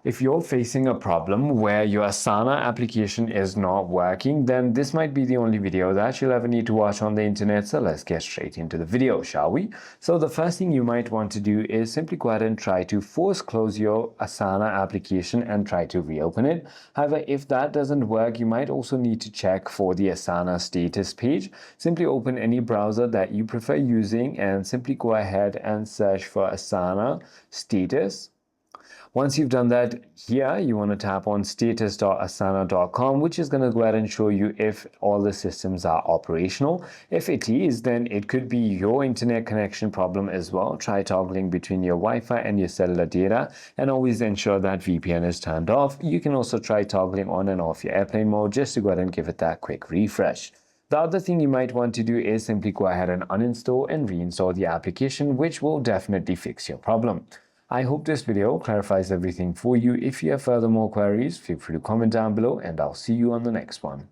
If you're facing a problem where your Asana application is not working, then this might be the only video that you'll ever need to watch on the internet. So let's get straight into the video, shall we? So the first thing you might want to do is simply go ahead and try to force close your Asana application and try to reopen it. However, if that doesn't work, you might also need to check for the Asana status page. Simply open any browser that you prefer using and simply go ahead and search for Asana status. Once you've done that, here you want to tap on status.asana.com, which is going to go ahead and show you if all the systems are operational. If it is, then it could be your internet connection problem as well. Try toggling between your Wi-Fi and your cellular data, and always ensure that VPN is turned off. You can also try toggling on and off your airplane mode just to go ahead and give it that quick refresh. The other thing you might want to do is simply go ahead and uninstall and reinstall the application, which will definitely fix your problem. I hope this video clarifies everything for you. If you have further more queries, feel free to comment down below, and I'll see you on the next one.